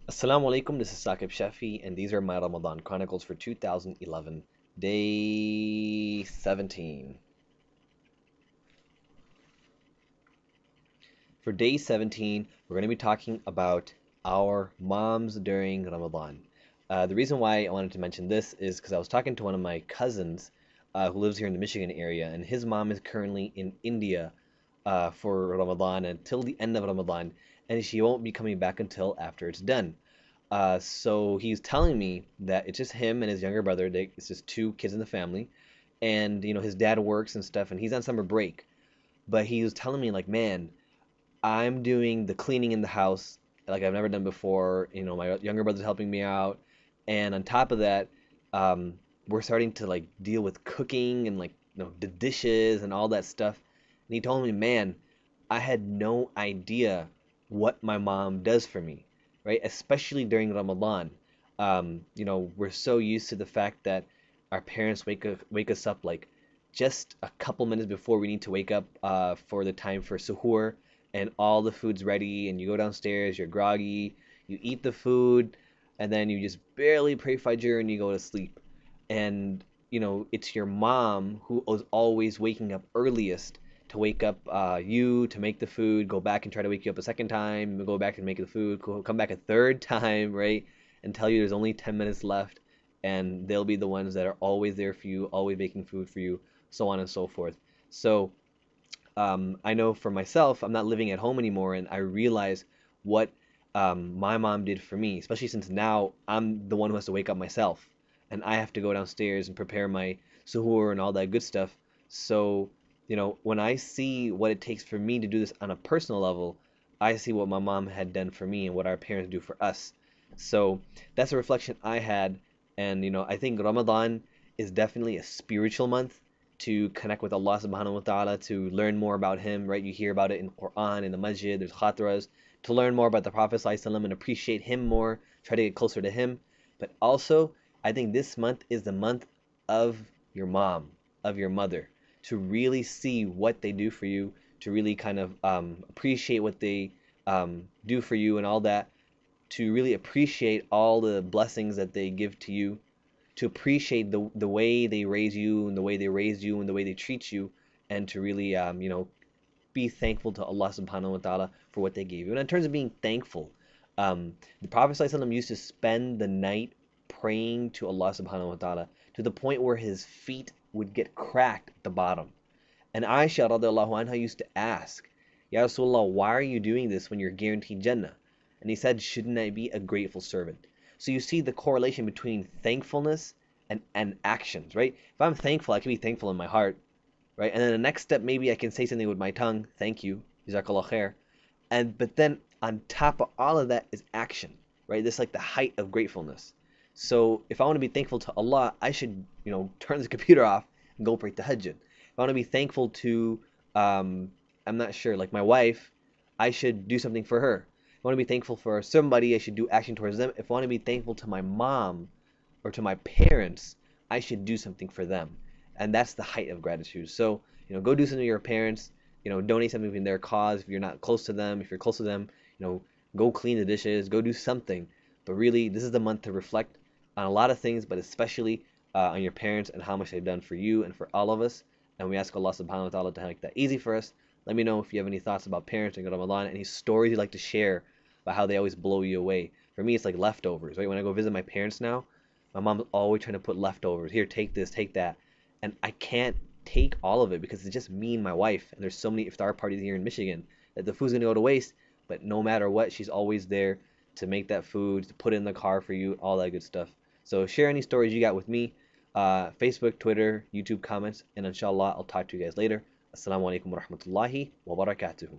Assalamu alaikum, this is SaqibSaab, and these are my Ramadan Chronicles for 2011, day 17. For day 17, we're going to be talking about our moms during Ramadan. The reason why I wanted to mention this is because I was talking to one of my cousins who lives here in the Michigan area, and his mom is currently in India for Ramadan until the end of Ramadan, and she won't be coming back until after it's done. So he's telling me that it's just him and his younger brother. It's just two kids in the family, and his dad works and stuff, and he's on summer break. But he was telling me like, man, I'm doing the cleaning in the house like I've never done before. My younger brother's helping me out, and on top of that, we're starting to like deal with cooking and like the dishes and all that stuff. And he told me, man, I had no idea what my mom does for me, right? Especially during Ramadan. We're so used to the fact that our parents wake us up like just a couple minutes before we need to wake up for the time for suhoor, and all the food's ready, and you go downstairs, you're groggy, you eat the food, and then you just barely pray Fajr and you go to sleep. And it's your mom who is always waking up earliest to wake up you to make the food, go back and try to wake you up a second time, go back and make the food, come back a third time, right? And tell you there's only 10 minutes left, and they'll be the ones that are always there for you, always making food for you, so on and so forth. So I know for myself, I'm not living at home anymore, and I realize what my mom did for me, especially since now I'm the one who has to wake up myself, and I have to go downstairs and prepare my suhoor and all that good stuff. So, when I see what it takes for me to do this on a personal level, I see what my mom had done for me and what our parents do for us. So that's a reflection I had, and I think Ramadan is definitely a spiritual month to connect with Allah subhanahu wa ta'ala, to learn more about Him, right? You hear about it in Quran, in the masjid, there's khatras, to learn more about the Prophet ﷺ and appreciate him more, try to get closer to him. But also, I think this month is the month of your mom, of your mother, to really see what they do for you, to really kind of appreciate what they do for you and all that, to really appreciate all the blessings that they give to you, to appreciate the way they raise you and the way they raised you and the way they treat you, and to really be thankful to Allah subhanahu wa ta'ala for what they gave you. And in terms of being thankful, the Prophet ﷺ used to spend the night praying to Allah subhanahu wa ta'ala to the point where his feet would get cracked at the bottom. And Aisha radiallahu anha used to ask, Ya Rasulullah, why are you doing this when you're guaranteed Jannah? And he said, shouldn't I be a grateful servant? So you see the correlation between thankfulness and actions, right? If I'm thankful, I can be thankful in my heart, right? And then the next step, maybe I can say something with my tongue, thank you, jazakallah khair. But then on top of all of that is action, right? This is like the height of gratefulness. So if I want to be thankful to Allah, I should, turn the computer off and go pray tahajjud. If I want to be thankful to, I'm not sure, like my wife, I should do something for her. If I want to be thankful for somebody, I should do action towards them. If I want to be thankful to my mom or to my parents, I should do something for them. And that's the height of gratitude. So, go do something to your parents, donate something in their cause. If you're not close to them, if you're close to them, go clean the dishes, go do something. But really, this is the month to reflect on a lot of things, but especially on your parents and how much they've done for you and for all of us. And we ask Allah subhanahu wa ta'ala to make that easy for us. Let me know if you have any thoughts about parenting in Ramadan, any stories you'd like to share about how they always blow you away. For me, it's like leftovers, right? When I go visit my parents now, my mom's always trying to put leftovers. Here, take this, take that. And I can't take all of it because it's just me and my wife. And there's so many iftar parties here in Michigan that the food's gonna go to waste. But no matter what, she's always there to make that food, to put it in the car for you, all that good stuff. So share any stories you got with me, Facebook, Twitter, YouTube comments, and inshallah, I'll talk to you guys later. Assalamu alaikum wa rahmatullahi wa barakatuhu.